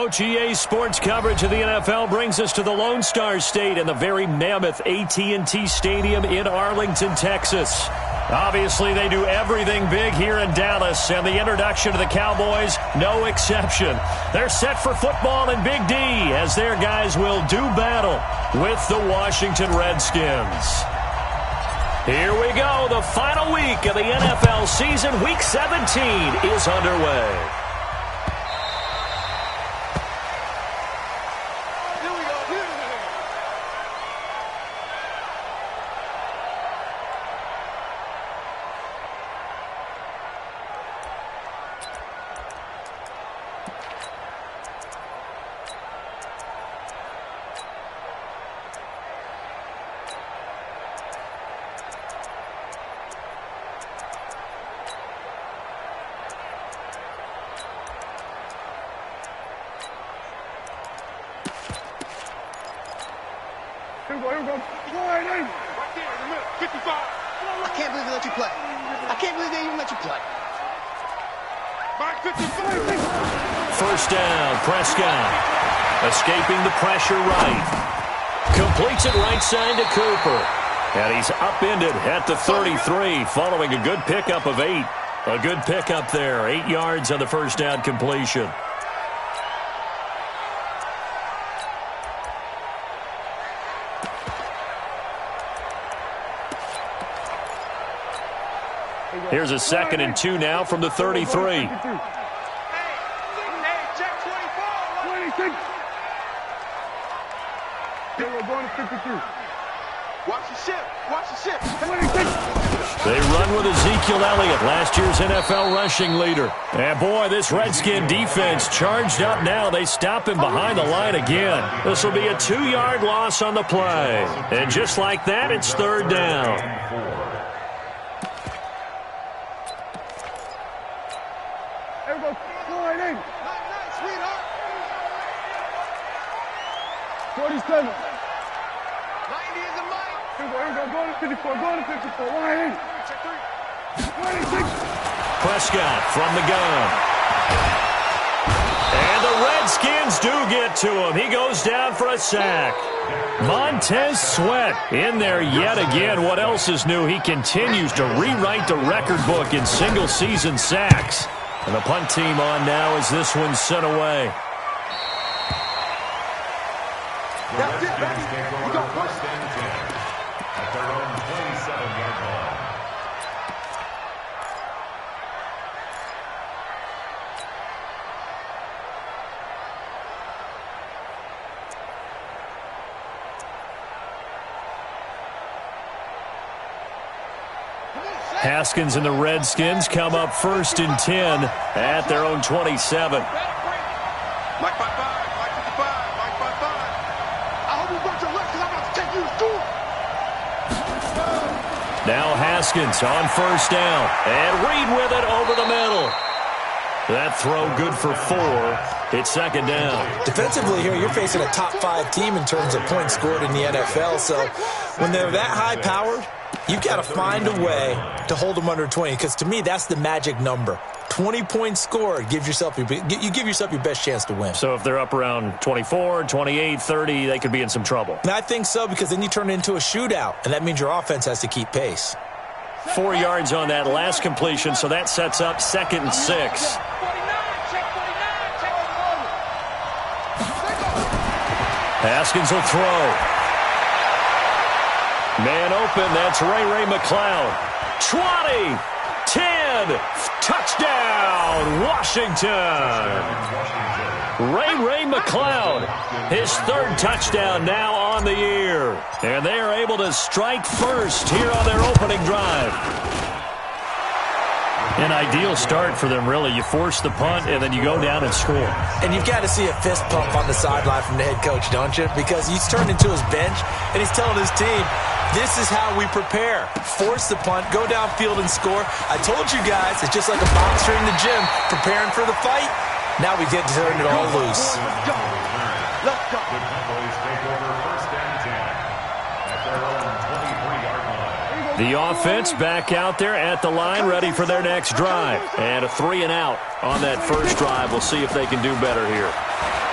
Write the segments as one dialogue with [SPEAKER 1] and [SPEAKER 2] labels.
[SPEAKER 1] Coach, EA Sports coverage of the NFL brings us to the Lone Star State and the very mammoth AT&T Stadium in Arlington, Texas. Obviously, they do everything big here in Dallas, and the introduction to the Cowboys, no exception. They're set for football in Big D as their guys will do battle with the Washington Redskins. Here we go. The final week of the NFL season, Week 17, is underway.
[SPEAKER 2] Here we go. Right there in the middle. 55.
[SPEAKER 3] I can't believe they let you play. I can't believe they even let you play.
[SPEAKER 2] Back 55.
[SPEAKER 1] First down, Prescott. Escaping the pressure right. Completes it right side to Cooper. And he's upended at the 33 following a good pickup of 8. A good pickup there. 8 yards on the first down completion. Here's a 2nd and 2 now from the 33.
[SPEAKER 2] Hey, check 24. 26. Here we're going to 52.
[SPEAKER 3] Watch the ship. Watch the ship.
[SPEAKER 2] 26.
[SPEAKER 1] They run with Ezekiel Elliott, last year's NFL rushing leader. And boy, this Redskin defense charged up now. They stop him behind the line again. This will be a 2-yard loss on the play. And just like that, it's 3rd down.
[SPEAKER 2] Here we go. Right in.
[SPEAKER 3] Nice, sweetheart.
[SPEAKER 2] 47.
[SPEAKER 3] 90 is the mic.
[SPEAKER 2] Here we go. Go to 54. Go to 54. Right in.
[SPEAKER 3] Check 3.
[SPEAKER 2] 26.
[SPEAKER 1] Prescott from the gun. And the Redskins do get to him. He goes down for a sack. Montez Sweat in there yet again. What else is new? He continues to rewrite the record book in single-season sacks. And the punt team on now as this one's sent away.
[SPEAKER 3] That's it, baby. You got one.
[SPEAKER 4] First and 10 at their own 27-yard line.
[SPEAKER 1] Haskins and the Redskins come up 1st and 10 at their own 27.
[SPEAKER 3] Mike 55. Mike 55. Mike 55. I hope you brought your legs because I'm about to take you to school.
[SPEAKER 1] Now Haskins on 1st down. And Reed with it over the middle. That throw good for 4. It's 2nd down.
[SPEAKER 5] Defensively here, you're facing a top 5 team in terms of points scored in the NFL. So when they're that high-powered, you've got to find a way to hold them under 20, because to me, that's the magic number. 20 points scored, you give yourself your best chance to win.
[SPEAKER 1] So if they're up around 24, 28, 30, they could be in some trouble.
[SPEAKER 5] And I think so, because then you turn it into a shootout, and that means your offense has to keep pace.
[SPEAKER 1] 4 yards on that last completion, so that sets up 2nd and 6. Haskins will throw. Man open, that's Ray McLeod. 20, 10, touchdown, Washington. Ray McLeod, his 3rd touchdown now on the year. And they are able to strike first here on their opening drive. An ideal start for them, really. You force the punt, and then you go down and score.
[SPEAKER 5] And you've got to see a fist pump on the sideline from the head coach, don't you? Because he's turned into his bench, and he's telling his team, this is how we prepare. Force the punt, go downfield and score. I told you guys, it's just like a boxer in the gym preparing for the fight. Now we get to turn it all loose.
[SPEAKER 3] Let's go.
[SPEAKER 4] The Cowboys take over 1st and 10 at their own 23-yard line.
[SPEAKER 1] The offense back out there at the line, ready for their next drive. And a 3-and-out on that first drive. We'll see if they can do better here.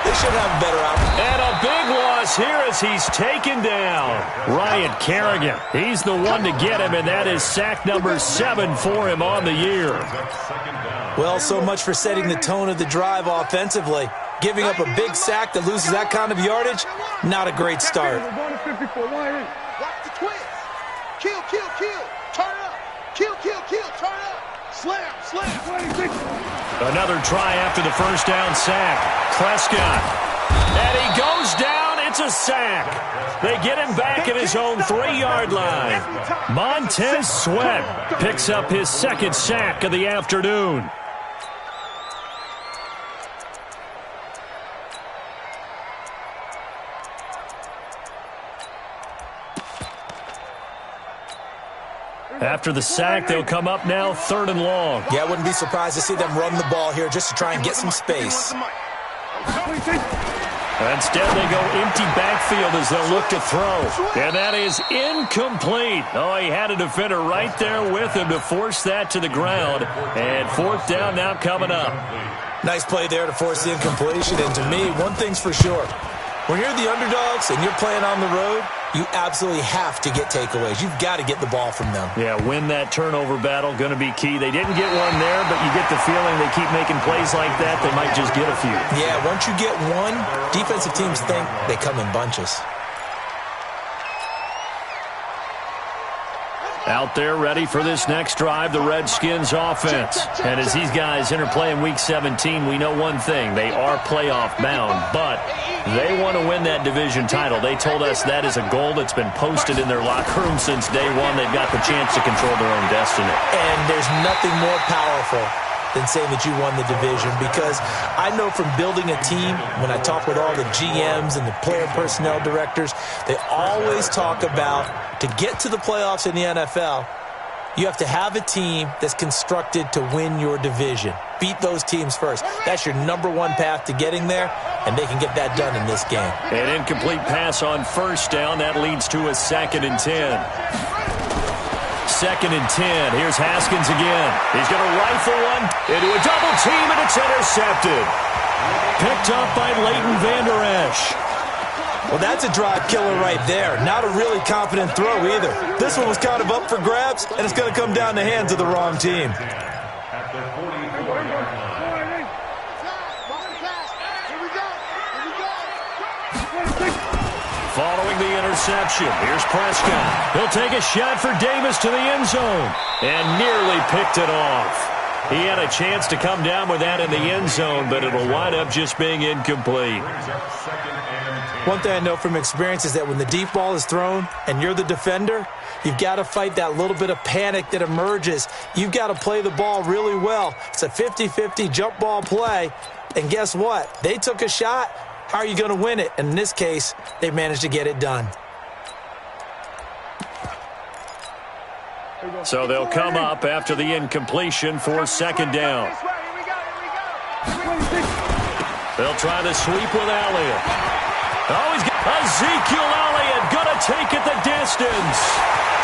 [SPEAKER 5] They should have a better outcome.
[SPEAKER 1] And a big loss here as he's taken down. Ryan Kerrigan, he's the one to get him, and that is sack number 7 for him on the year.
[SPEAKER 5] Well, so much for setting the tone of the drive offensively. Giving up a big sack that loses that kind of yardage, not a great start.
[SPEAKER 3] Watch the twist. Kill, kill, kill. Turn up. Kill, kill, kill. Turn up. Slam, slam.
[SPEAKER 1] Another try after the first down sack. Prescott. And he goes down. It's a sack. They get him back at his own 3-yard line. Montez Sweat picks up his second sack of the afternoon. After the sack, they'll come up now 3rd and long.
[SPEAKER 5] Yeah, I wouldn't be surprised to see them run the ball here just to try and get some space.
[SPEAKER 1] Instead, they go empty backfield as they'll look to throw. And that is incomplete. Oh, he had a defender right there with him to force that to the ground. And 4th down now coming up.
[SPEAKER 5] Nice play there to force the incompletion. And to me, one thing's for sure. When you're the underdogs and you're playing on the road, you absolutely have to get takeaways. You've got to get the ball from them.
[SPEAKER 1] Yeah, win that turnover battle, going to be key. They didn't get one there, but you get the feeling they keep making plays like that, they might just get a few.
[SPEAKER 5] Yeah, once you get one, defensive teams think they come in bunches.
[SPEAKER 1] Out there ready for this next drive, the Redskins offense. And as these guys interplay in Week 17, we know one thing. They are playoff bound, but they want to win that division title. They told us that is a goal that's been posted in their locker room since day one. They've got the chance to control their own destiny.
[SPEAKER 5] And there's nothing more powerful than saying that you won the division, because I know from building a team, when I talk with all the GMs and the player personnel directors, they always talk about, to get to the playoffs in the NFL, you have to have a team that's constructed to win your division. Beat those teams first. That's your #1 path to getting there, and they can get that done in this game.
[SPEAKER 1] An incomplete pass on 1st down. That leads to a 2nd and 10. 2nd and 10. Here's Haskins again. He's going to rifle one into a double team, and it's intercepted. Picked up by Leighton Vander Esch.
[SPEAKER 5] Well, that's a drive killer right there. Not a really confident throw either. This one was kind of up for grabs, and it's going to come down the hands of the wrong team.
[SPEAKER 1] Following the interception, here's Prescott. He'll take a shot for Davis to the end zone and nearly picked it off. He had a chance to come down with that in the end zone, but it'll wind up just being incomplete.
[SPEAKER 5] One thing I know from experience is that when the deep ball is thrown and you're the defender, you've got to fight that little bit of panic that emerges. You've got to play the ball really well. It's a 50-50 jump ball play, and guess what? They took a shot. How are you going to win it? And in this case, they managed to get it done.
[SPEAKER 1] So they'll come up after the incompletion for 2nd down. They'll try to sweep with Elliott. Oh, he's got Ezekiel Elliott going to take it the distance.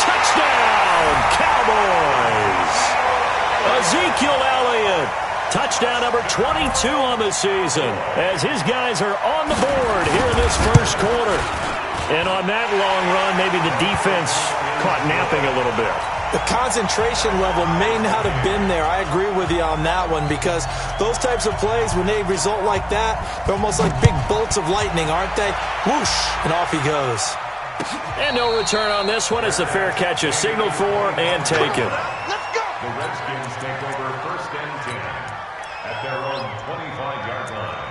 [SPEAKER 1] Touchdown, Cowboys. Ezekiel Elliott. Touchdown number 22 on the season as his guys are on the board here in this 1st quarter. And on that long run, maybe the defense caught napping a little bit.
[SPEAKER 5] The concentration level may not have been there. I agree with you on that one, because those types of plays, when they result like that, they're almost like big bolts of lightning, aren't they? Whoosh, and off he goes.
[SPEAKER 1] And no return on this one as the fair catch is signaled for and taken.
[SPEAKER 3] Let's go.
[SPEAKER 4] The Redskins take over 1st and 10 at their own 25-yard line.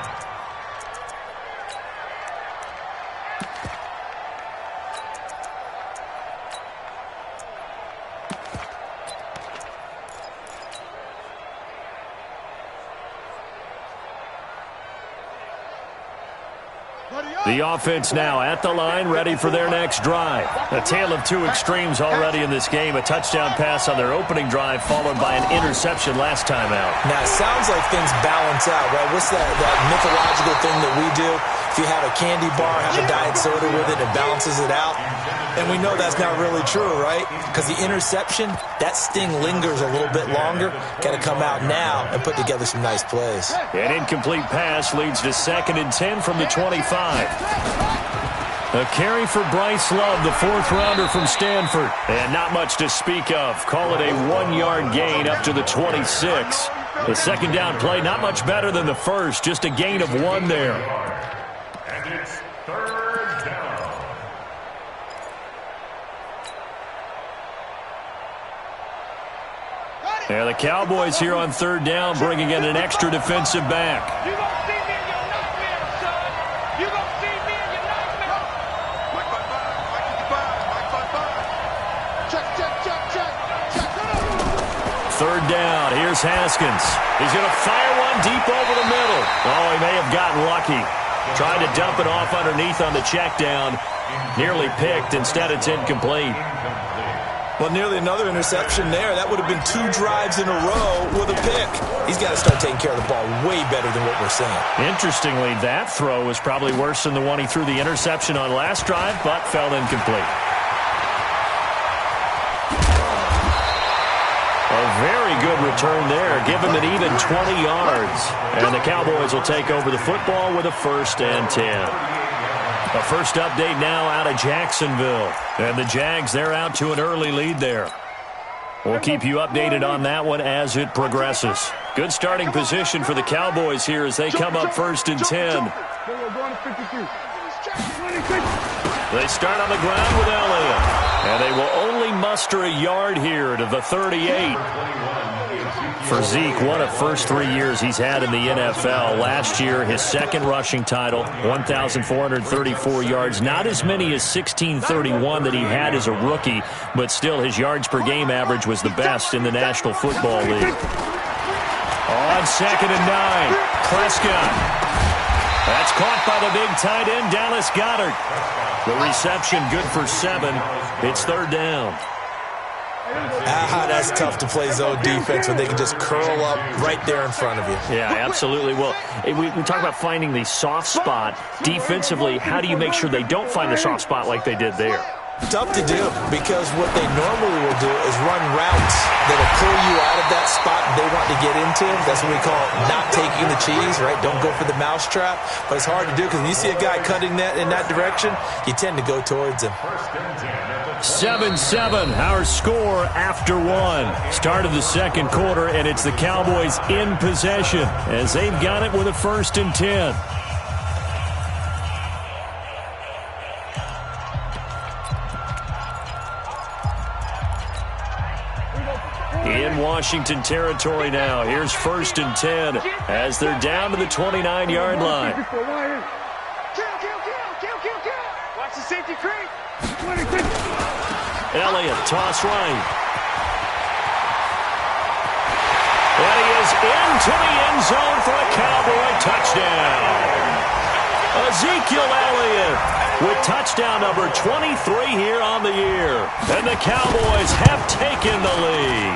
[SPEAKER 1] The offense now at the line, ready for their next drive. A tale of two extremes already in this game. A touchdown pass on their opening drive, followed by an interception last time out.
[SPEAKER 5] Now, it sounds like things balance out, right? What's that mythological thing that we do? if you have a candy bar, have a diet soda with it, it balances it out. And we know that's not really true, right? Because the interception, that sting lingers a little bit longer. Got to come out now and put together some nice plays.
[SPEAKER 1] An incomplete pass leads to 2nd and 10 from the 25. A carry for Bryce Love, the 4th-rounder from Stanford. And not much to speak of. Call it a 1-yard gain up to the 26. The second down play, not much better than the first. Just a gain of 1 there.
[SPEAKER 4] And it's 3rd down.
[SPEAKER 1] Yeah, the Cowboys here on 3rd down, bringing in an extra defensive back.
[SPEAKER 2] You gonna see me in your nightmare, son. You gonna see me in your nightmare.
[SPEAKER 3] Mike 5-5. Mike 55. Mike 5-5. Check, check, check, check. Check.
[SPEAKER 1] 3rd down. Here's Haskins. He's going to fire one deep over the middle. Oh, he may have gotten lucky. Trying to dump it off underneath on the check down. Nearly picked. Instead, it's incomplete.
[SPEAKER 5] Well, nearly another interception there. That would have been 2 drives in a row with a pick. He's got to start taking care of the ball way better than what we're seeing.
[SPEAKER 1] Interestingly, that throw was probably worse than the one he threw the interception on last drive, but fell incomplete. A very good return there. Give him an even 20 yards. And the Cowboys will take over the football with a 1st and 10. A first update now out of Jacksonville. And the Jags, they're out to an early lead there. We'll keep you updated on that one as it progresses. Good starting position for the Cowboys here as they come up 1st and 10. They start on the ground with Elliott. And they will only muster a yard here to the 38. For Zeke, what a first 3 years he's had in the NFL. Last year, his 2nd rushing title, 1,434 yards. Not as many as 1,631 that he had as a rookie, but still his yards per game average was the best in the National Football League. On 2nd and 9, Prescott. That's caught by the big tight end, Dallas Goedert. The reception good for 7. It's 3rd down.
[SPEAKER 5] That's tough to play zone defense when they can just curl up right there in front of you.
[SPEAKER 1] Yeah, absolutely. Well, we talk about finding the soft spot. Defensively, how do you make sure they don't find the soft spot like they did there?
[SPEAKER 5] Tough to do because what they normally will do is run routes that'll pull you out of that spot they want to get into. That's what we call not taking the cheese, right? Don't go for the mousetrap. But it's hard to do because when you see a guy cutting that in that direction, you tend to go towards him.
[SPEAKER 1] 7-7, our score after 1. Start of the 2nd quarter, and it's the Cowboys in possession as they've got it with a 1st and 10. In Washington territory now. Here's 1st and 10 as they're down to the 29-yard line.
[SPEAKER 2] Watch the safety creep.
[SPEAKER 1] Elliott, toss right. And he is into the end zone for a Cowboy touchdown. Ezekiel Elliott with touchdown number 23 here on the year. And the Cowboys have taken the lead.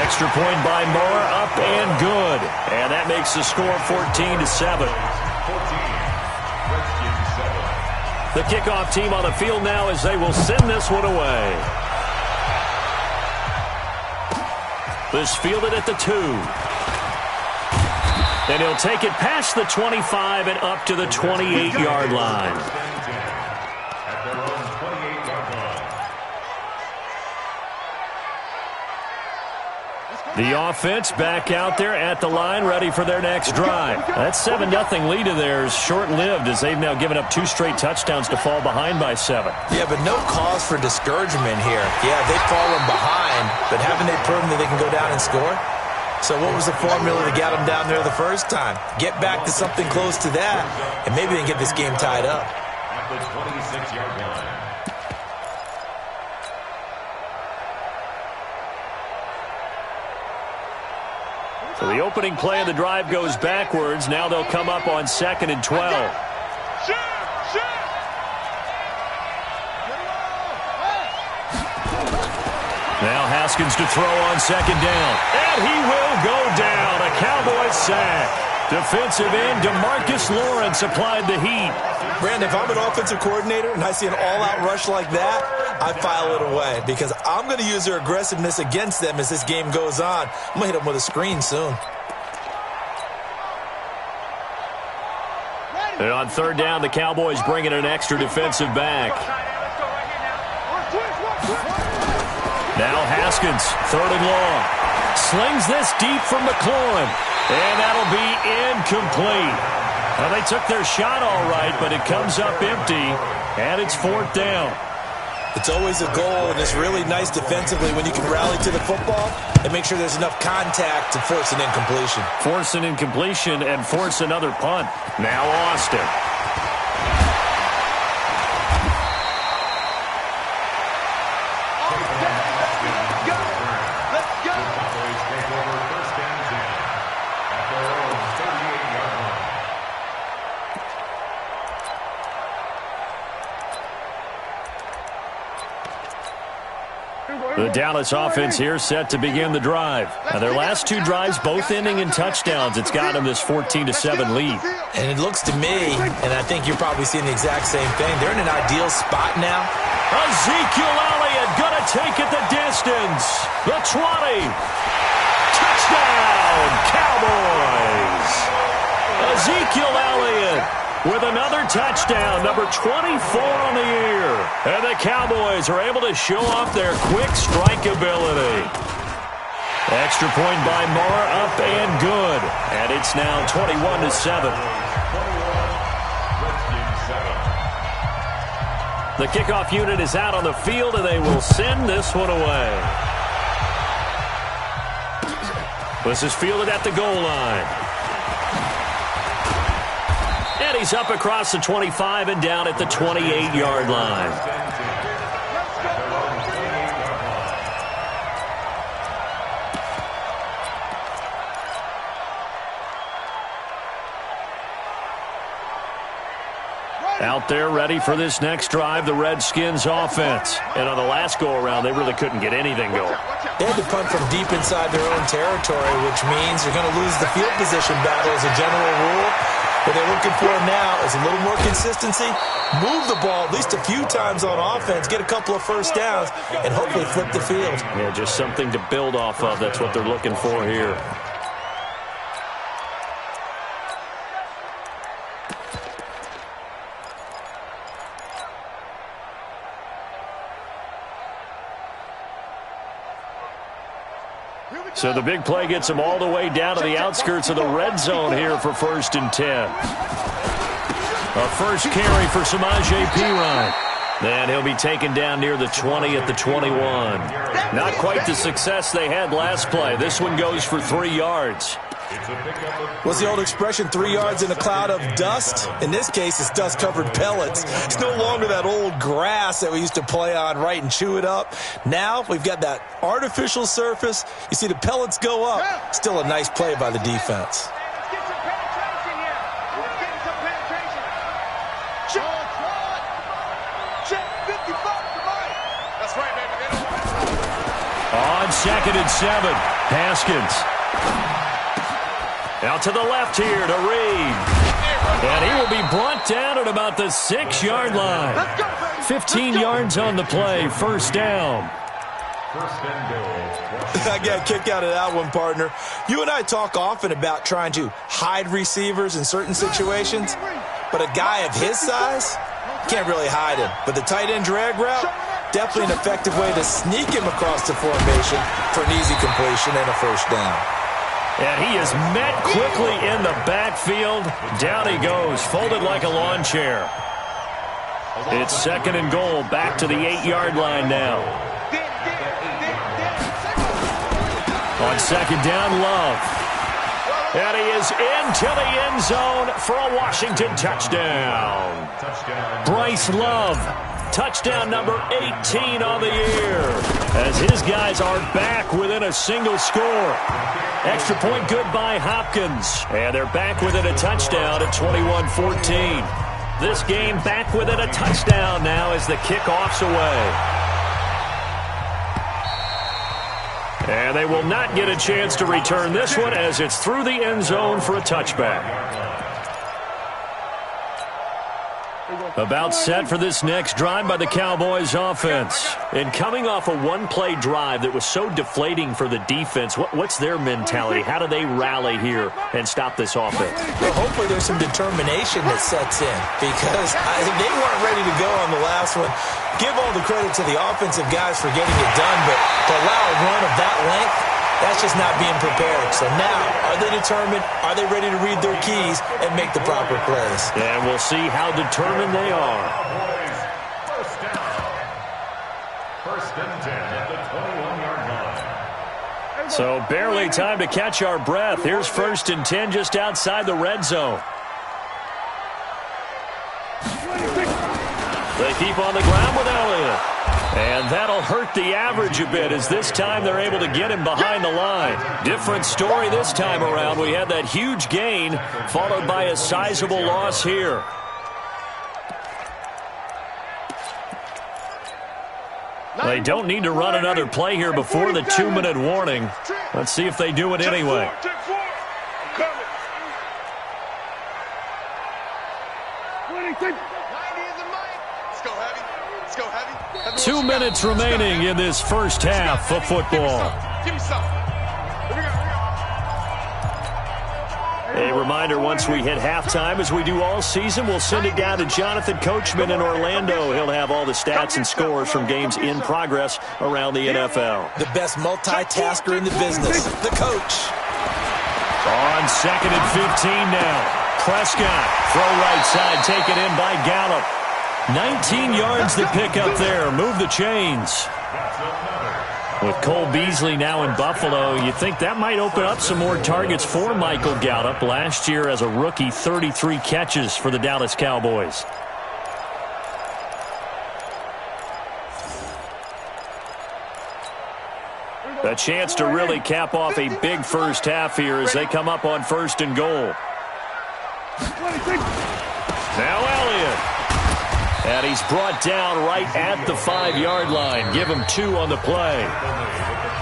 [SPEAKER 1] Extra point by Moore, up and good. And that makes the score 14-7. The kickoff team on the field now as they will send this one away. This fielded at the 2. And he'll take it past the 25 and up to the 28-yard line. The offense back out there at the line, ready for their next drive. That 7-0 lead of theirs short-lived as they've now given up 2 straight touchdowns to fall behind by 7.
[SPEAKER 5] Yeah, but no cause for discouragement here. Yeah, they've fallen behind, but haven't they proven that they can go down and score? So what was the formula to get them down there the first time? Get back to something close to that, and maybe they can get this game tied up.
[SPEAKER 4] At the 26-yard line.
[SPEAKER 1] So the opening play of the drive goes backwards. Now they'll come up on 2nd and 12. Now Haskins to throw on 2nd down. And he will go down. A Cowboys sack. Defensive end DeMarcus Lawrence applied the heat.
[SPEAKER 5] Brandon, if I'm an offensive coordinator and I see an all-out rush like that, I file it away because I'm going to use their aggressiveness against them as this game goes on. I'm going to hit them with a screen soon.
[SPEAKER 1] And on third down, the Cowboys bring in an extra defensive back. Now Haskins, third and long. Slings this deep from McLaurin. And that'll be incomplete. Well, they took their shot all right, but it comes up empty, and it's fourth down.
[SPEAKER 5] It's always a goal, and it's really nice defensively when you can rally to the football and make sure there's enough contact to force an incompletion.
[SPEAKER 1] Force an incompletion and force another punt. Now Austin. The Dallas offense here set to begin the drive. Now their last two drives both ending in touchdowns. It's got them this 14-7 lead.
[SPEAKER 5] And it looks to me, and I think you're probably seeing the exact same thing, they're in an ideal spot now.
[SPEAKER 1] Ezekiel Elliott gonna take it the distance. The 20. Touchdown, Cowboys. Ezekiel Elliott with another touchdown, number 24 on the year. And the Cowboys are able to show off their quick strike ability. Extra point by Moore, up and good. And it's now 21-7. The kickoff unit is out on the field, and they will send this one away. This is fielded at the goal line. And he's up across the 25 and down at the 28-yard line. Out there ready for this next drive, the Redskins offense. And on the last go-around, they really couldn't get anything going.
[SPEAKER 5] They had to punt from deep inside their own territory, which means you're going to lose the field position battle as a general rule. What they're looking for now is a little more consistency, move the ball at least a few times on offense, get a couple of first downs, and hopefully flip the field.
[SPEAKER 1] Yeah, just something to build off of. That's what they're looking for here. So the big play gets him all the way down to the outskirts of the red zone here for 1st and 10. A first carry for Samaje Perine. Then he'll be taken down near the 20 at the 21. Not quite the success they had last play. This one goes for 3 yards.
[SPEAKER 5] What's the old expression, 3 yards in a cloud of dust? In this case, it's dust-covered pellets. It's no longer that old grass that we used to play on, right, and chew it up. Now we've got that artificial surface. You see the pellets go up. Still a nice play by the defense.
[SPEAKER 1] On 2nd and 7, Haskins. Out to the left here to Reed. And he will be brought down at about the 6-yard line. 15 yards on the play, first down.
[SPEAKER 5] I got a kick out of that one, partner. You and I talk often about trying to hide receivers in certain situations, but a guy of his size can't really hide him. But the tight end drag route, definitely an effective way to sneak him across the formation for an easy completion and a first down.
[SPEAKER 1] And he is met quickly in the backfield. Down he goes, folded like a lawn chair. It's 2nd and goal, back to the 8-yard line now. On 2nd down, Love. And he is into the end zone for a Washington touchdown. Bryce Love, touchdown number 18 on the year, as his guys are back within a single score. Extra point good by Hopkins. And they're back within a touchdown at 21-14. This game back within a touchdown now as the kickoff's away. And they will not get a chance to return this one as it's through the end zone for a touchback. About set for this next drive by the Cowboys offense. And coming off a one-play drive that was so deflating for the defense, what's their mentality? How do they rally here and stop this offense?
[SPEAKER 5] Well, hopefully there's some determination that sets in because they weren't ready to go on the last one. Give all the credit to the offensive guys for getting it done, but to allow a run of that length, that's just not being prepared. So now, are they determined? Are they ready to read their keys and make the proper plays?
[SPEAKER 1] And we'll see how determined they are.
[SPEAKER 4] First down. First and 10 at the 21-yard line.
[SPEAKER 1] So barely time to catch our breath. Here's first and 10 just outside the red zone. They keep on the ground with Elliott. And that'll hurt the average a bit as this time they're able to get him behind the line. Different story this time around. We had that huge gain followed by a sizable loss here. They don't need to run another play here before the 2-minute warning. Let's see if they do it anyway. 2 minutes remaining in this first half of football.
[SPEAKER 3] Give me some.
[SPEAKER 1] A reminder, once we hit halftime, as we do all season, we'll send it down to Jonathan Coachman in Orlando. He'll have all the stats and scores from games in progress around the NFL.
[SPEAKER 5] The best multitasker in the business, the coach.
[SPEAKER 1] On second and 15 now. Prescott, throw right side, taken in by Gallup. 19 yards to pick up there. Move the chains. With Cole Beasley now in Buffalo, you think that might open up some more targets for Michael Gallup. Last year as a rookie, 33 catches for the Dallas Cowboys. A chance to really cap off a big first half here as they come up on first and goal. Now Elliott. And he's brought down right at the 5-yard line. Give him 2 on the play.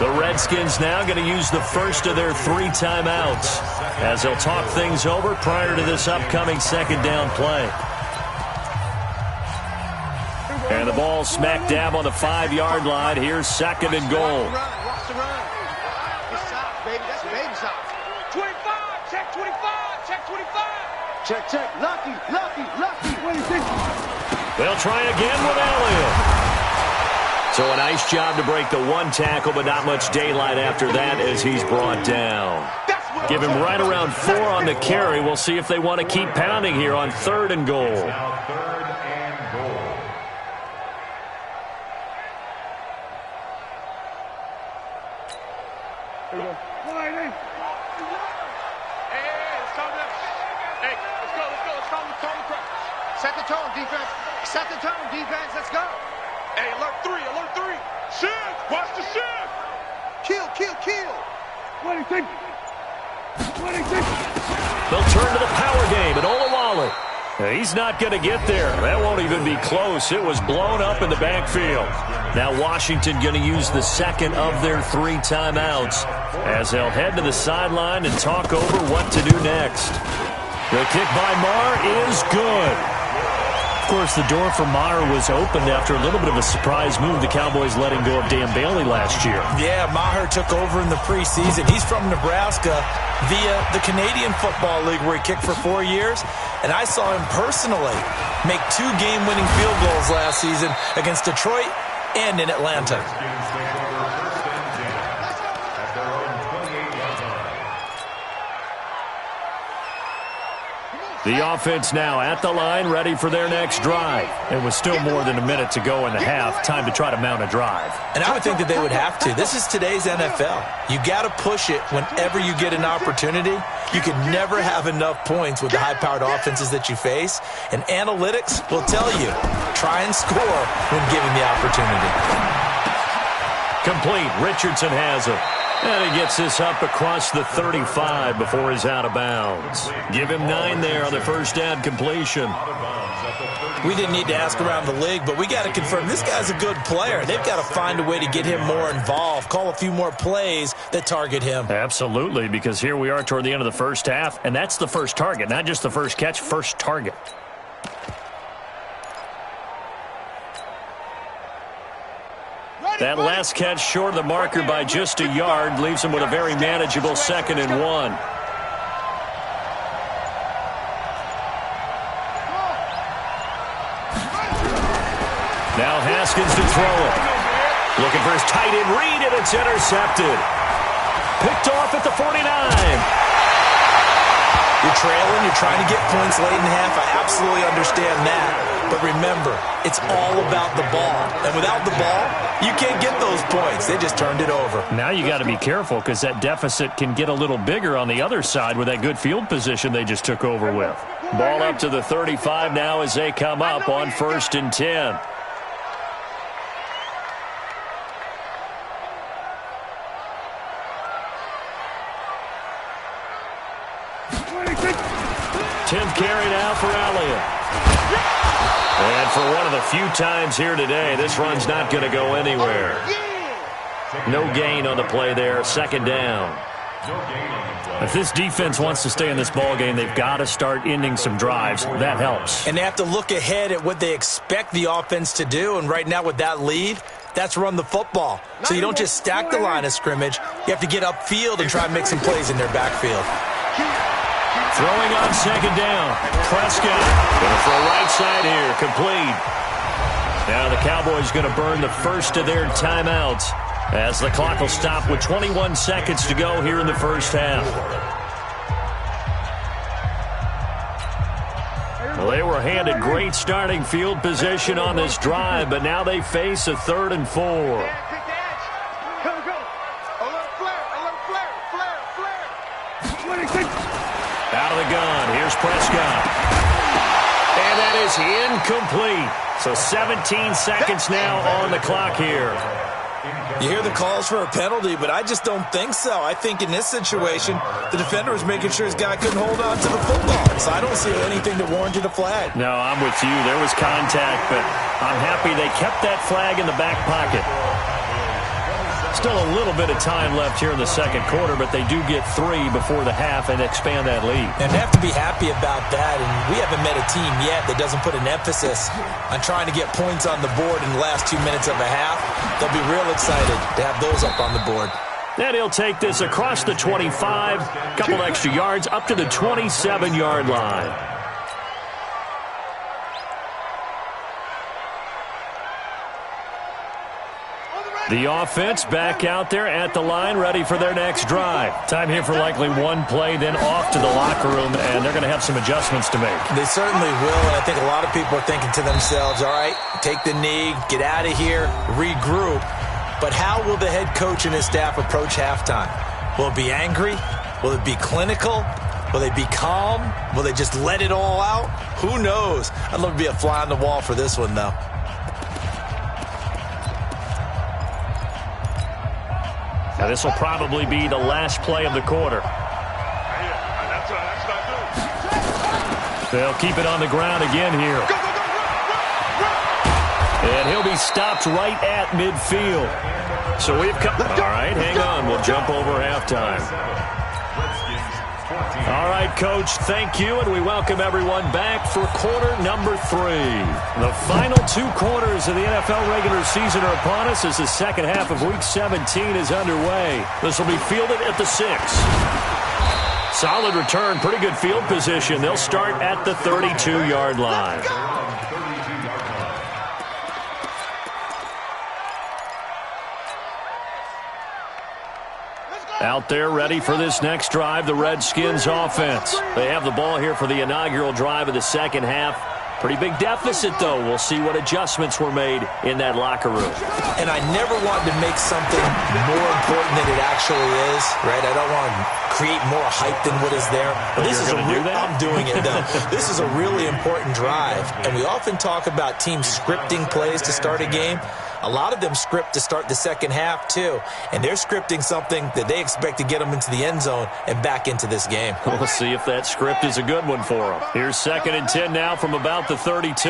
[SPEAKER 1] The Redskins now going to use the first of their 3 timeouts as they'll talk things over prior to this upcoming second down play. And the ball smack dab on the 5-yard line. Here's second and goal.
[SPEAKER 3] Watch the run. It's south, baby. That's baby south.
[SPEAKER 2] 25. Check 25. Check 25.
[SPEAKER 3] Check. Lucky. 26.
[SPEAKER 1] They'll try again with Elliott. So a nice job to break the 1 tackle, but not much daylight after that as he's brought down. Give him right around 4 on the carry. We'll see if they want to keep pounding here on third and goal.
[SPEAKER 4] Now third and goal.
[SPEAKER 3] Set the tone, defense. Set the tone, defense. Let's go.
[SPEAKER 2] Hey, alert 3. Shift. Watch the shift.
[SPEAKER 3] Kill. 26.
[SPEAKER 1] They'll turn to the power game and Olawale. He's not going to get there. That won't even be close. It was blown up in the backfield. Now Washington going to use the second of their 3 timeouts as they'll head to the sideline and talk over what to do next. The kick by Maher is good. Of course, the door for Maher was opened after a little bit of a surprise move. The Cowboys letting go of Dan Bailey last year.
[SPEAKER 5] Yeah, Maher took over in the preseason. He's from Nebraska via the Canadian Football League where he kicked for 4 years. And I saw him personally make 2 game-winning field goals last season against Detroit and in Atlanta.
[SPEAKER 1] The offense now at the line, ready for their next drive. And with still more than a minute to go in the half, time to try to mount a drive.
[SPEAKER 5] And I would think that they would have to. This is today's NFL. You got to push it whenever you get an opportunity. You can never have enough points with the high-powered offenses that you face. And analytics will tell you, try and score when given the opportunity.
[SPEAKER 1] Complete. Richardson has it. And he gets this up across the 35 before he's out of bounds. Give him 9 there on the first down completion.
[SPEAKER 4] Out of bounds at the 35.
[SPEAKER 5] We didn't need to ask around the league, but we got to confirm this guy's a good player. They've got to find a way to get him more involved, call a few more plays that target him.
[SPEAKER 1] Absolutely, because here we are toward the end of the first half, and that's the first target, not just the first catch, first target. That last catch short of the marker by just a yard leaves him with a very manageable 2nd and 1. Now Haskins to throw it. Looking for his tight end read, and it's intercepted. Picked off at the 49.
[SPEAKER 5] You're trailing, you're trying to get points late in half. I absolutely understand that. But remember, it's all about the ball. And without the ball, you can't get those points. They just turned it over.
[SPEAKER 1] Now you got to be careful because that deficit can get a little bigger on the other side with that good field position they just took over with. Ball up to the 35 now as they come up on 1st and 10. Tenth carry now for Elliott. And for one of the few times here today, this run's not going to go anywhere. No gain on the play there. 2nd down. If this defense wants to stay in this ball game, they've got to start ending some drives. That helps.
[SPEAKER 5] And they have to look ahead at what they expect the offense to do. And right now with that lead, that's run the football. So you don't just stack the line of scrimmage. You have to get upfield and try and make some plays in their backfield.
[SPEAKER 1] Throwing on 2nd down. Prescott going to throw right side here. Complete. Now the Cowboys going to burn the first of their timeouts as the clock will stop with 21 seconds to go here in the first half. Well, they were handed great starting field position on this drive, but now they face a 3rd and 4. Out of the gun. Here's Prescott. And that is incomplete. So 17 seconds now on the clock here.
[SPEAKER 5] You hear the calls for a penalty, but I just don't think so. I think in this situation, the defender was making sure his guy couldn't hold on to the football. So I don't see anything that warranted a flag.
[SPEAKER 1] No, I'm with you. There was contact, but I'm happy they kept that flag in the back pocket. Still a little bit of time left here in the second quarter, but they do get 3 before the half and expand that lead.
[SPEAKER 5] And they have to be happy about that, and we haven't met a team yet that doesn't put an emphasis on trying to get points on the board in the last 2 minutes of a half. They'll be real excited to have those up on the board.
[SPEAKER 1] Then he'll take this across the 25, couple extra yards, up to the 27-yard line. The offense back out there at the line, ready for their next drive. Time here for likely one play, then off to the locker room, and they're going to have some adjustments to make.
[SPEAKER 5] They certainly will, and I think a lot of people are thinking to themselves, all right, take the knee, get out of here, regroup. But how will the head coach and his staff approach halftime? Will it be angry? Will it be clinical? Will they be calm? Will they just let it all out? Who knows? I'd love to be a fly on the wall for this one, though.
[SPEAKER 1] Now this will probably be the last play of the quarter. They'll keep it on the ground again here. And he'll be stopped right at midfield. So we've come... All right, hang on. We'll jump over halftime. All right, Coach, thank you, and we welcome everyone back for quarter number 3. The final 2 quarters of the NFL regular season are upon us as the second half of Week 17 is underway. This will be fielded at the 6. Solid return, pretty good field position. They'll start at the 32-yard line. Out there ready for this next drive, the Redskins offense. They have the ball here for the inaugural drive of the second half. Pretty big deficit, though. We'll see what adjustments were made in that locker room.
[SPEAKER 5] And I never wanted to make something more important than it actually is, right? I don't want to create more hype than what is there. But this is I'm doing it, though. This is a really important drive. And we often talk about teams scripting plays to start a game. A lot of them script to start the second half, too. And they're scripting something that they expect to get them into the end zone and back into this game.
[SPEAKER 1] We'll see if that script is a good one for them. Here's 2nd and 10 now from about the 32.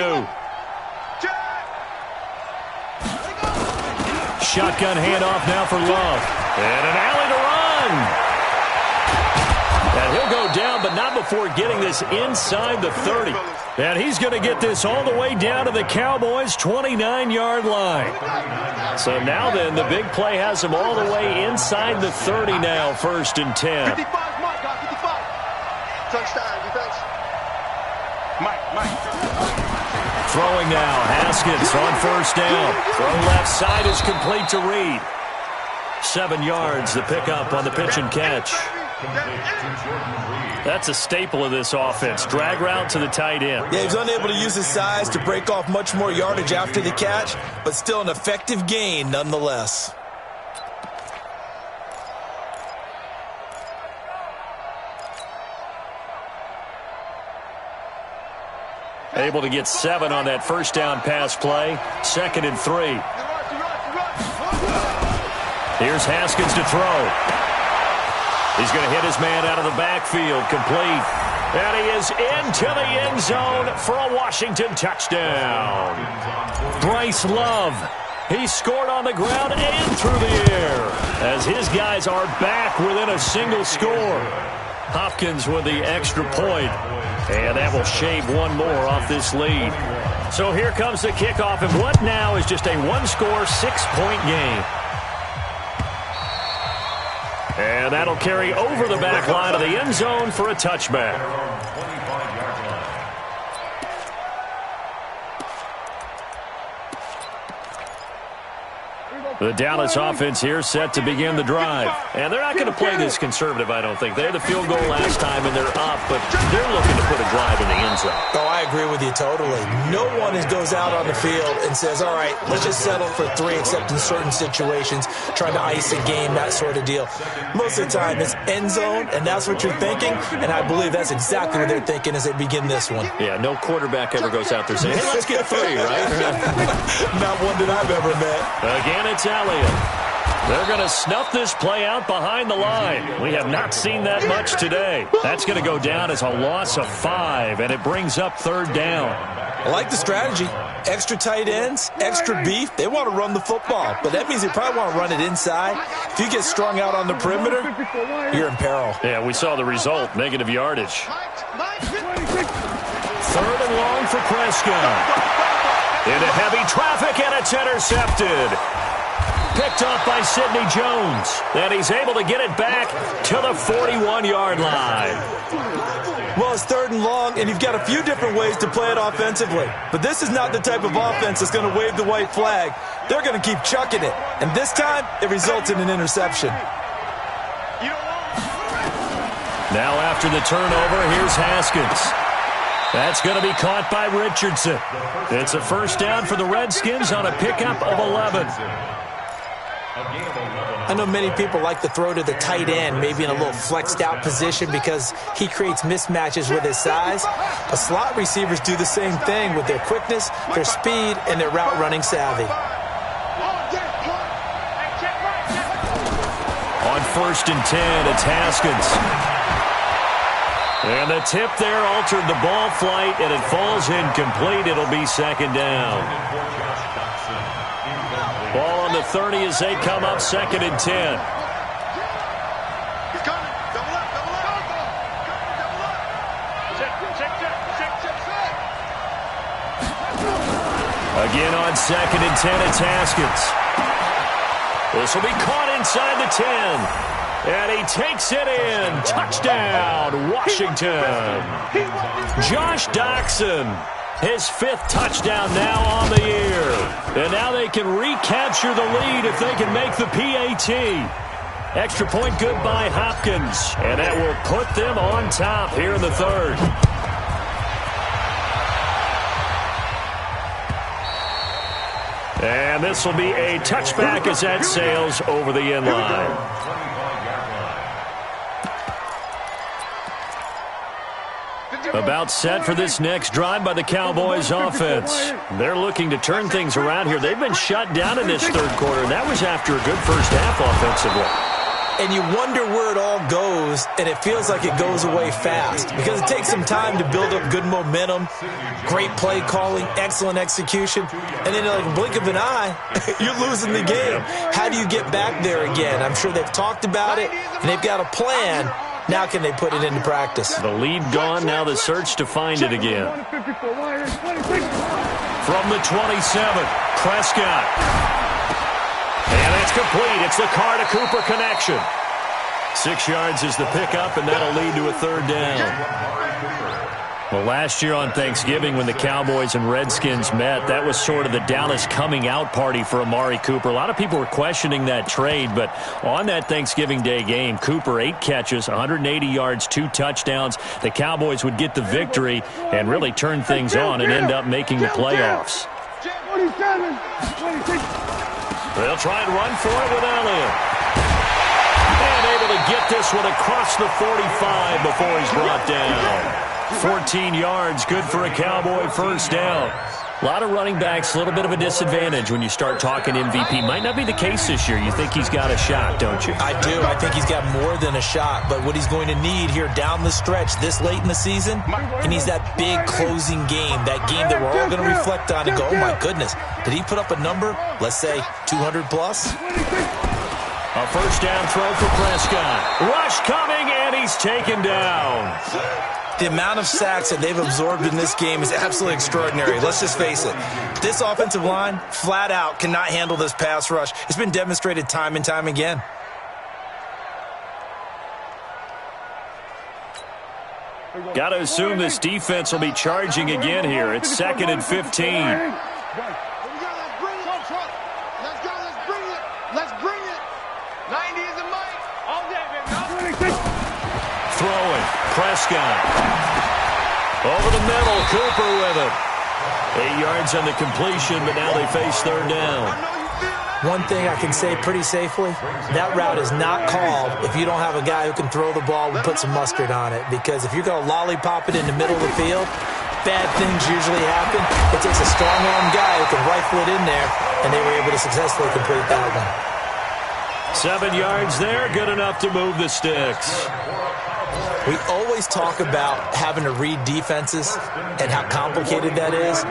[SPEAKER 1] Shotgun handoff now for Love. And an alley to run. And he'll go down, but not before getting this inside the 30. And he's going to get this all the way down to the Cowboys' 29-yard line. So now then, the big play has him all the way inside the 30 now, 1st and 10.
[SPEAKER 3] 55, Mike, 55. Touchdown, defense. Mike.
[SPEAKER 1] Throwing now, Haskins on 1st down. Throw left side is complete to Reed. 7 yards, the pickup on the pitch and catch. That's a staple of this offense. Drag route to the tight end.
[SPEAKER 5] Yeah, he's unable to use his size to break off much more yardage after the catch, but still an effective gain nonetheless.
[SPEAKER 1] Able to get 7 on that 1st down pass play. 2nd and 3. Here's Haskins to throw. He's going to hit his man out of the backfield, complete. And he is into the end zone for a Washington touchdown. Bryce Love, he scored on the ground and through the air as his guys are back within a single score. Hopkins with the extra point, and that will shave one more off this lead. So here comes the kickoff, and what now is just a one-score, 6-point game. And that'll carry over the back line of the end zone for a touchback. The Dallas offense here set to begin the drive. And they're not going to play this conservative, I don't think. They had the field goal last time, and they're up, but they're looking to put a drive in the end zone.
[SPEAKER 5] Oh, I agree with you totally. No one goes out on the field and says, all right, let's just settle for 3, except in certain situations, trying to ice a game, that sort of deal. Most of the time, it's end zone, and that's what you're thinking, and I believe that's exactly what they're thinking as they begin this one.
[SPEAKER 1] Yeah, no quarterback ever goes out there saying, hey, let's get 3, right?
[SPEAKER 5] Not one that I've ever met.
[SPEAKER 1] Again, it's Elliott. They're going to snuff this play out behind the line. We have not seen that much today. That's going to go down as a loss of 5, and it brings up 3rd down.
[SPEAKER 5] I like the strategy. Extra tight ends, extra beef. They want to run the football, but that means they probably want to run it inside. If you get strung out on the perimeter, you're in peril.
[SPEAKER 1] Yeah, we saw the result, negative yardage. 3rd and long for Prescott. Into heavy traffic, and it's intercepted. Picked off by Sidney Jones. And he's able to get it back to the 41-yard line.
[SPEAKER 5] Well, it's 3rd and long, and you've got a few different ways to play it offensively. But this is not the type of offense that's going to wave the white flag. They're going to keep chucking it. And this time, it results in an interception.
[SPEAKER 1] Now after the turnover, here's Haskins. That's going to be caught by Richardson. It's a 1st down for the Redskins on a pickup of 11.
[SPEAKER 5] I know many people like to throw to the tight end, maybe in a little flexed out position because he creates mismatches with his size. But slot receivers do the same thing with their quickness, their speed, and their route running savvy.
[SPEAKER 1] On 1st and 10, it's Haskins. And the tip there altered the ball flight, and it falls incomplete. It'll be 2nd down. Ball on the 30 as they come up 2nd and 10. Again on 2nd and 10, it's Haskins. This will be caught inside the 10. And he takes it in. Touchdown, Washington. Josh Doctson, his 5th touchdown now on the year. And now they can recapture the lead if they can make the PAT. Extra point good by Hopkins. And that will put them on top here in the 3rd. And this will be a touchback as that sails over the end line. About set for this next drive by the Cowboys offense. They're looking to turn things around here. They've been shut down in this third quarter. That was after a good first half offensively.
[SPEAKER 5] And you wonder where it all goes, and it feels like it goes away fast because it takes some time to build up good momentum, great play calling, excellent execution, and then like a blink of an eye, you're losing the game. How do you get back there again? I'm sure they've talked about it, and they've got a plan. Now can they put it into practice?
[SPEAKER 1] The lead gone, now the search to find it again. From the 27, Prescott. And it's complete. It's the Carr to Cooper connection. 6 yards is the pickup, and that'll lead to a third down. Well, last year on Thanksgiving when the Cowboys and Redskins met, that was sort of the Dallas coming out party for Amari Cooper. A lot of people were questioning that trade, but on that Thanksgiving Day game, Cooper 8 catches, 180 yards, 2 touchdowns. The Cowboys would get the victory and really turn things on and end up making the playoffs.
[SPEAKER 3] 27, 26.
[SPEAKER 1] They'll try and run for it with Elliott. And able to get this one across the 45 before he's brought down. 14 yards, good for a Cowboy first down. A lot of running backs, a little bit of a disadvantage when you start talking MVP. Might not be the case this year. You think he's got a shot, don't you?
[SPEAKER 5] I do. I think he's got more than a shot. But what he's going to need here down the stretch this late in the season, he needs that big closing game, that game that we're all going to reflect on and go, oh, my goodness, did he put up a number, let's say 200 plus?
[SPEAKER 1] A first down throw for Prescott. Rush coming, and he's taken down.
[SPEAKER 5] The amount of sacks that they've absorbed in this game is absolutely extraordinary. Let's just face it. This offensive line, flat out, cannot handle this pass rush. It's been demonstrated time and time again.
[SPEAKER 1] Got to assume this defense will be charging again here. It's 2nd and 15.
[SPEAKER 3] Let's bring it. 90 is a mic.
[SPEAKER 2] All day, baby.
[SPEAKER 1] Throwing. Prescott. Over the middle. Cooper with it. 8 yards on the completion, but now they face third down.
[SPEAKER 5] One thing I can say pretty safely, that route is not called if you don't have a guy who can throw the ball and put some mustard on it. Because if you're going to lollipop it in the middle of the field, bad things usually happen. It takes a strong-arm guy who can rifle it in there, and they were able to successfully complete that one.
[SPEAKER 1] 7 yards there, good enough to move the sticks.
[SPEAKER 5] We always talk about having to read defenses and how complicated that is.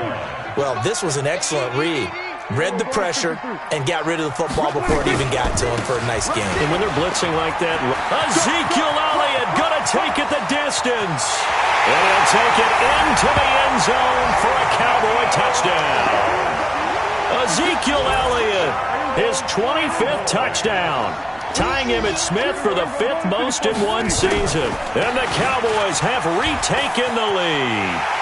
[SPEAKER 5] Well, this was an excellent read. Read the pressure and got rid of the football before it even got to him for a nice game.
[SPEAKER 1] And when they're blitzing like that, Ezekiel Elliott going to take it the distance. And he'll take it into the end zone for a Cowboy touchdown. Ezekiel Elliott, his 25th touchdown, tying Emmitt Smith for the 5th most in one season. And the Cowboys have retaken the lead.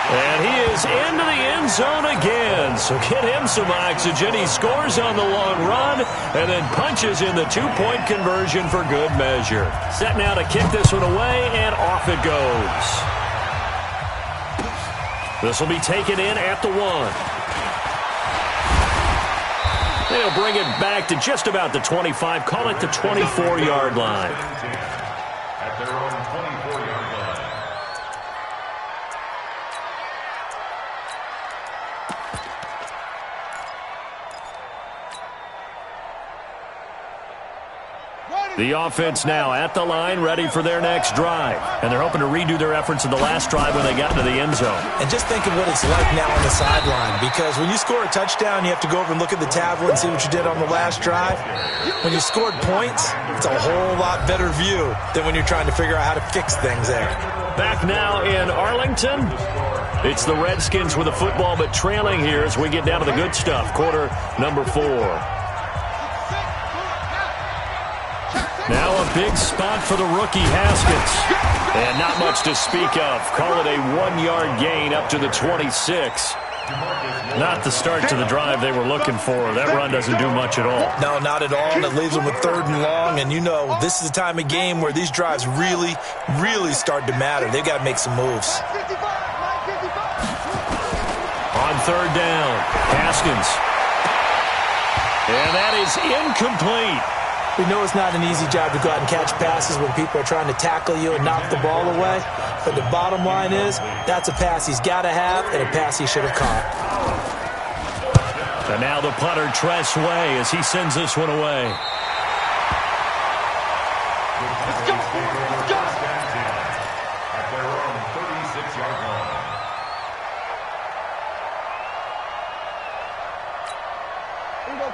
[SPEAKER 1] And he is into the end zone again. So get him some oxygen. He scores on the long run and then punches in the 2-point conversion for good measure. Set now to kick this one away, and off it goes. This will be taken in at the 1. They'll bring it back to just about the 25. Call it the 24-yard line.
[SPEAKER 4] At their own 24-yard line.
[SPEAKER 1] The offense now at the line, ready for their next drive. And they're hoping to redo their efforts in the last drive when they got into the end zone.
[SPEAKER 5] And just think of what it's like now on the sideline, because when you score a touchdown, you have to go over and look at the tablet and see what you did on the last drive. When you scored points, it's a whole lot better view than when you're trying to figure out how to fix things there.
[SPEAKER 1] Back now in Arlington. It's the Redskins with the football, but trailing here as we get down to the good stuff. Quarter number 4. Now a big spot for the rookie Haskins. And not much to speak of. Call it a 1-yard gain up to the 26. Not the start to the drive they were looking for. That run doesn't do much at all.
[SPEAKER 5] No, not at all. And it leaves them with 3rd and long. And you know, this is the time of game where these drives really, really start to matter. They've got to make some moves.
[SPEAKER 1] On 3rd down, Haskins. And that is incomplete.
[SPEAKER 5] We know it's not an easy job to go out and catch passes when people are trying to tackle you and knock the ball away. But the bottom line is, that's a pass he's got to have and a pass he should have caught.
[SPEAKER 1] And now the punter, Tress Way, as he sends this one away.
[SPEAKER 2] Let's go. Let's go.
[SPEAKER 4] At their own 36-yard line.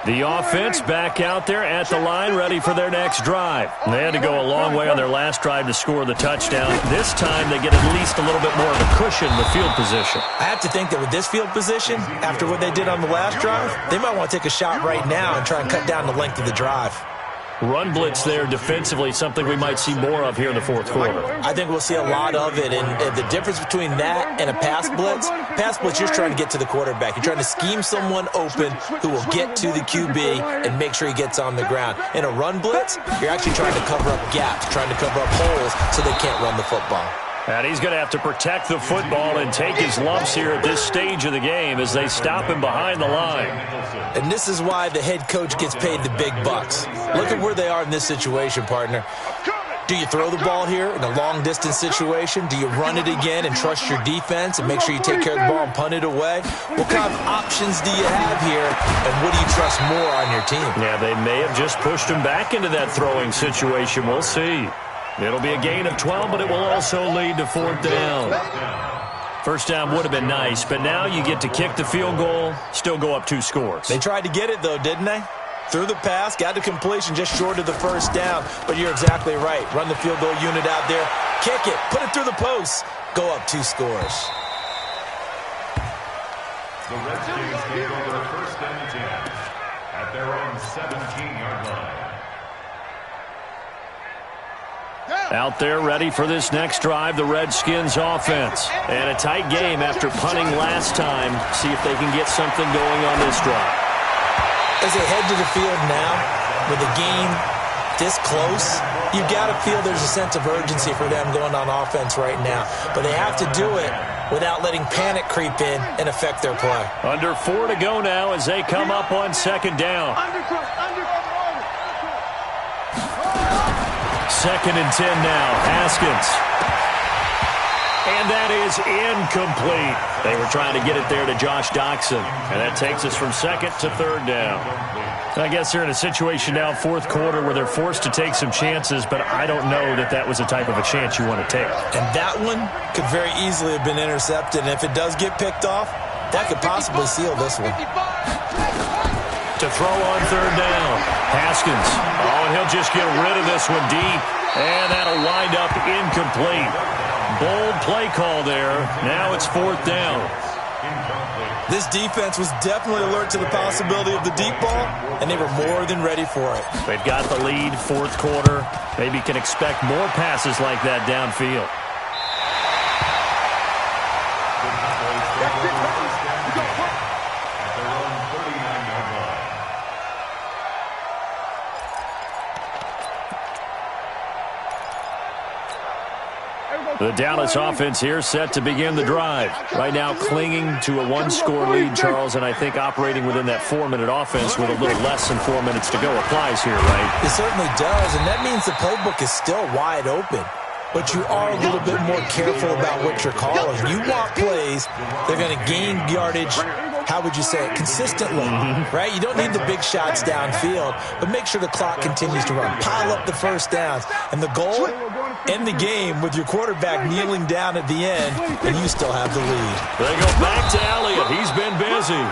[SPEAKER 1] The offense back out there at the line, ready for their next drive. They had to go a long way on their last drive to score the touchdown. This time they get at least a little bit more of a cushion in the field position.
[SPEAKER 5] I have to think that with this field position, after what they did on the last drive, they might want to take a shot right now and try and cut down the length of the drive.
[SPEAKER 1] Run blitz there defensively, something we might see more of here in the fourth quarter.
[SPEAKER 5] I think we'll see a lot of it, and the difference between that and a pass blitz, you're trying to get to the quarterback. You're trying to scheme someone open who will get to the QB and make sure he gets on the ground. In a run blitz, you're actually trying to cover up gaps, trying to cover up holes so they can't run the football.
[SPEAKER 1] And he's going to have to protect the football and take his lumps here at this stage of the game as they stop him behind the line.
[SPEAKER 5] And this is why the head coach gets paid the big bucks. Look at where they are in this situation, partner. Do you throw the ball here in a long-distance situation? Do you run it again and trust your defense and make sure you take care of the ball and punt it away? What kind of options do you have here, and what do you trust more on your team?
[SPEAKER 1] Yeah, they may have just pushed him back into that throwing situation. We'll see. It'll be a gain of 12, but it will also lead to fourth down. First down would have been nice, but now you get to kick the field goal, still go up 2 scores.
[SPEAKER 5] They tried to get it, though, didn't they? Threw the pass, got the completion just short of the first down, but you're exactly right. Run the field goal unit out there, kick it, put it through the posts, go up 2 scores.
[SPEAKER 4] The Redskins take over first and 10 at their own 17-yard line.
[SPEAKER 1] Out there ready for this next drive, the Redskins offense. And a tight game after punting last time. See if they can get something going on this drive.
[SPEAKER 5] As they head to the field now, with the game this close, you've got to feel there's a sense of urgency for them going on offense right now. But they have to do it without letting panic creep in and affect their play.
[SPEAKER 1] Under 4 to go now as they come up on second down. Second and 10 now. Haskins. And that is incomplete. They were trying to get it there to Josh Doxson. And that takes us from second to third down. I guess they're in a situation now, fourth quarter, where they're forced to take some chances, but I don't know that that was the type of a chance you want to take.
[SPEAKER 5] And that one could very easily have been intercepted. And if it does get picked off, that could possibly seal this one.
[SPEAKER 1] To throw on third down. Haskins. Oh, and he'll just get rid of this one deep. And that'll wind up incomplete. Bold play call there. Now it's fourth down.
[SPEAKER 5] This defense was definitely alert to the possibility of the deep ball, and they were more than ready for it.
[SPEAKER 1] They've got the lead, fourth quarter. Maybe can expect more passes like that downfield. The Dallas offense here set to begin the drive. Right now clinging to a 1-score lead, Charles, and I think operating within that 4-minute offense with a little less than 4 minutes to go applies here, right?
[SPEAKER 5] It certainly does, and that means the playbook is still wide open. But you are a little bit more careful about what you're calling. You want plays they're going to gain yardage, how would you say it, consistently, right? You don't need the big shots downfield, but make sure the clock continues to run. Pile up the first downs. And the goal, end the game with your quarterback kneeling down at the end, and you still have the lead.
[SPEAKER 1] They go back to Elliott. He's been busy.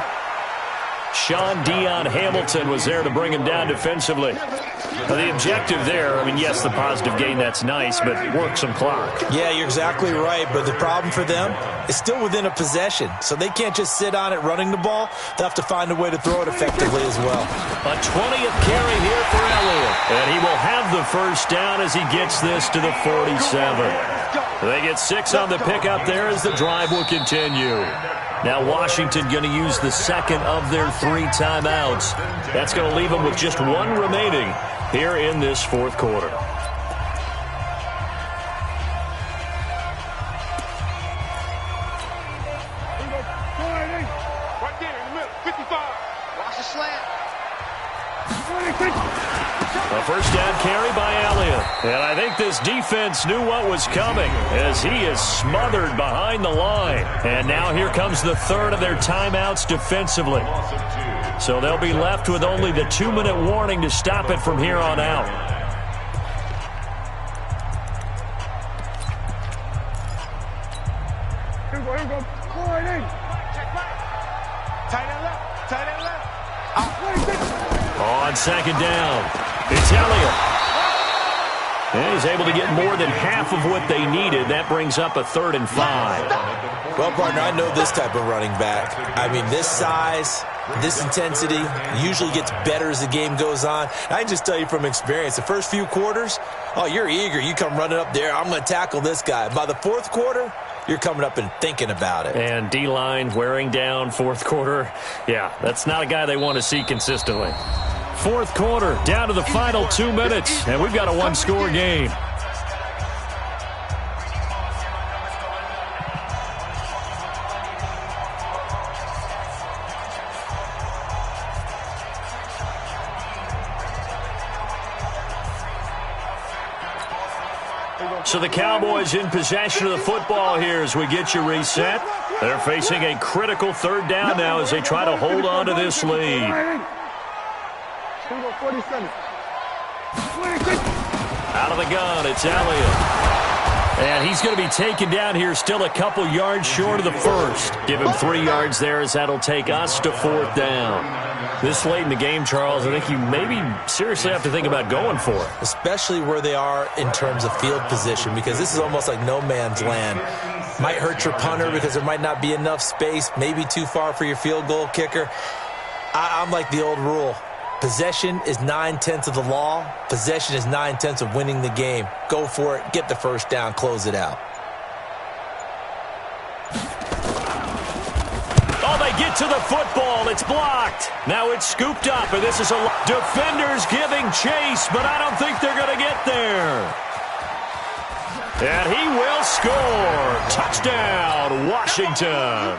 [SPEAKER 1] Sean Dion Hamilton was there to bring him down defensively. The objective there, I mean, yes, the positive gain, that's nice, but work some clock.
[SPEAKER 5] Yeah, you're exactly right, but the problem for them is still within a possession, so they can't just sit on it running the ball. They'll have to find a way to throw it effectively as well.
[SPEAKER 1] A 20th carry here for Elliott, and he will have the first down as he gets this to the 47. They get 6 on the pickup there as the drive will continue. Now Washington going to use the second of their 3 timeouts. That's going to leave them with just 1 remaining here in this fourth quarter.
[SPEAKER 2] Right there in the middle, 55. Watch the slant.
[SPEAKER 1] A first down carry by Elliott. And I think this defense knew what was coming as he is smothered behind the line. And now here comes the third of their timeouts defensively. So they'll be left with only the 2-minute warning to stop it from here on out.
[SPEAKER 3] Here we go.
[SPEAKER 2] Tight end left. Tight end left.
[SPEAKER 1] On second down, it's Elliott. And he's able to get more than half of what they needed. That brings up a 3rd and 5.
[SPEAKER 5] Well, partner, I know this type of running back. I mean, this size, this intensity usually gets better as the game goes on. I can just tell you from experience, the first few quarters, oh, you're eager. You come running up there, I'm going to tackle this guy. By the 4th quarter, you're coming up and thinking about it.
[SPEAKER 1] And D-line wearing down 4th quarter. Yeah, that's not a guy they want to see consistently. 4th quarter, down to the final 2 minutes, and we've got a 1-score game. So the Cowboys in possession of the football here as we get you reset. They're facing a critical 3rd down now as they try to hold on to this lead. Out of the gun, it's Elliott. And he's going to be taken down here still a couple yards short of the first. Give him 3 yards there as that'll take us to 4th down. This late in the game, Charles, I think you maybe seriously have to think about going for it.
[SPEAKER 5] Especially where they are in terms of field position, because this is almost like no man's land. Might hurt your punter because there might not be enough space, maybe too far for your field goal kicker. I'm like the old rule. Possession is 9/10 of the law. Possession is 9/10 of winning the game. Go for it. Get the first down. Close it out.
[SPEAKER 1] Oh, they get to the football. It's blocked. Now it's scooped up, and this is a defenders giving chase, but I don't think they're going to get there. And he will score. Touchdown, Washington.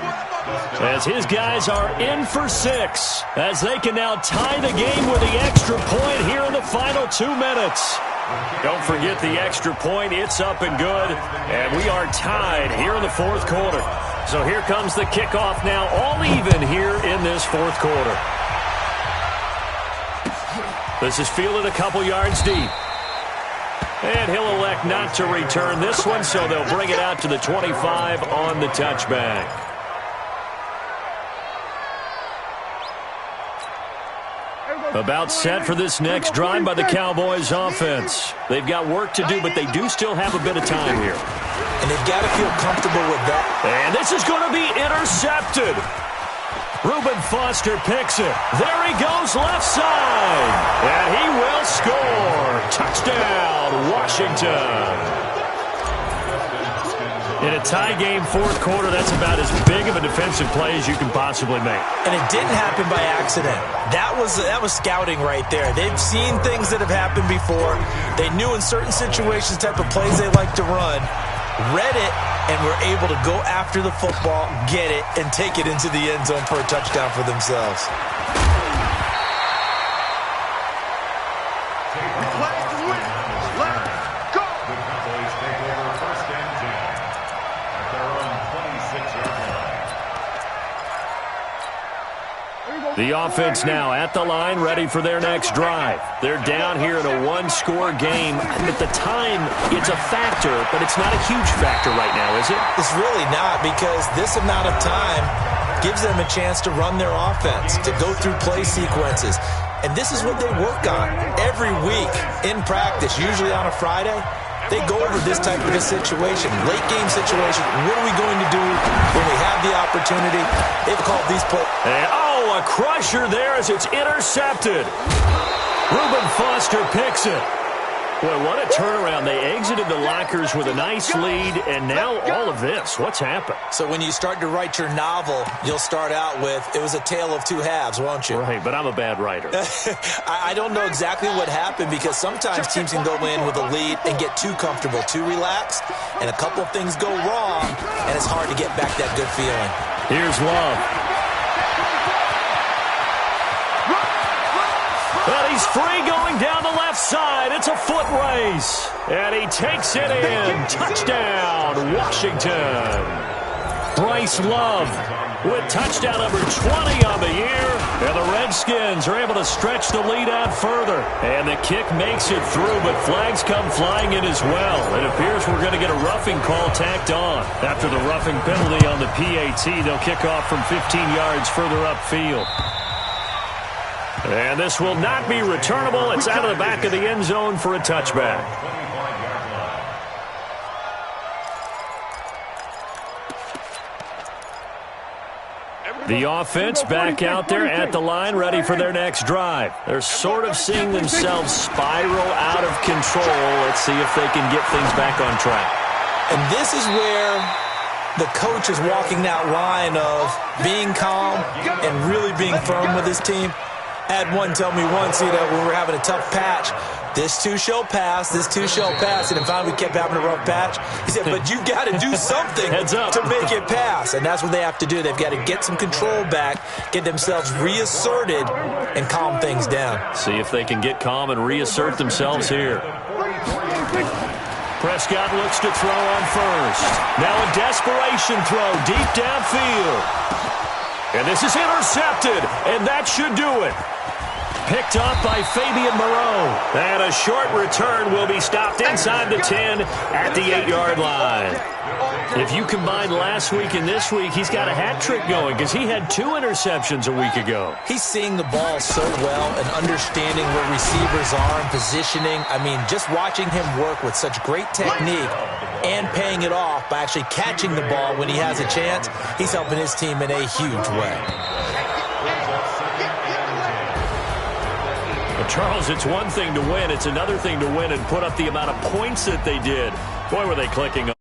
[SPEAKER 1] As his guys are in for 6, as they can now tie the game with the extra point here in the final 2 minutes. Don't forget the extra point. It's up and good, and we are tied here in the 4th quarter. So here comes the kickoff now, all even here in this 4th quarter. This is fielded a couple yards deep. And he'll elect not to return this one, so they'll bring it out to the 25 on the touchback. About set for this next drive by the Cowboys offense. They've got work to do, but they do still have a bit of time here.
[SPEAKER 5] And they've got to feel comfortable with that.
[SPEAKER 1] And this is going to be intercepted. Reuben Foster picks it. There he goes left side. And he will score. Touchdown, Washington. In a tie game 4th quarter, that's about as big of a defensive play as you can possibly make.
[SPEAKER 5] And it didn't happen by accident. That was scouting right there. They've seen things that have happened before. They knew in certain situations type of plays they like to run, read it, and were able to go after the football, get it, and take it into the end zone for a touchdown for themselves.
[SPEAKER 1] The offense now at the line, ready for their next drive. They're down here in a 1-score game. At the time, it's a factor, but it's not a huge factor right now, is it?
[SPEAKER 5] It's really not, because this amount of time gives them a chance to run their offense, to go through play sequences. And this is what they work on every week in practice, usually on a Friday. They go over this type of a situation, late game situation. What are we going to do when we have the opportunity? They've called these plays.
[SPEAKER 1] A crusher there as it's intercepted. Reuben Foster picks it. Boy, what a turnaround. They exited the lockers with a nice lead, and now all of this. What's happened?
[SPEAKER 5] So when you start to write your novel, you'll start out with, it was a tale of 2 halves, won't you?
[SPEAKER 1] Right, but I'm a bad writer.
[SPEAKER 5] I don't know exactly what happened, because sometimes teams can go in with a lead and get too comfortable, too relaxed, and a couple of things go wrong, and it's hard to get back that good feeling.
[SPEAKER 1] Here's Love. But He's free going down the left side. It's a foot race. And he takes it in. Touchdown, Washington. Bryce Love with touchdown number 20 on the year. And the Redskins are able to stretch the lead out further. And the kick makes it through, but flags come flying in as well. It appears we're going to get a roughing call tacked on. After the roughing penalty on the PAT, they'll kick off from 15 yards further upfield. And this will not be returnable. It's out of the back of the end zone for a touchback. The offense back out there at the line, ready for their next drive. They're sort of seeing themselves spiral out of control. Let's see if they can get things back on track.
[SPEAKER 5] And this is where the coach is walking that line of being calm and really being firm with his team. I had one tell me once, when we were having a tough patch, this too shall pass, this too shall pass. And finally we kept having a rough patch. He said, but you got to do something to make it pass. And that's what they have to do. They've got to get some control back, get themselves reasserted, and calm things down.
[SPEAKER 1] See if they can get calm and reassert themselves here. Prescott looks to throw on first. Now a desperation throw deep downfield. And this is intercepted, and that should do it. Picked up by Fabian Moreau. And a short return will be stopped inside the 10 at the 8-yard line. If you combine last week and this week, he's got a hat trick going because he had 2 interceptions a week ago.
[SPEAKER 5] He's seeing the ball so well and understanding where receivers are and positioning. I mean, just watching him work with such great technique and paying it off by actually catching the ball when he has a chance, he's helping his team in a huge way.
[SPEAKER 1] Well, Charles, it's one thing to win. It's another thing to win and put up the amount of points that they did. Boy, were they clicking on.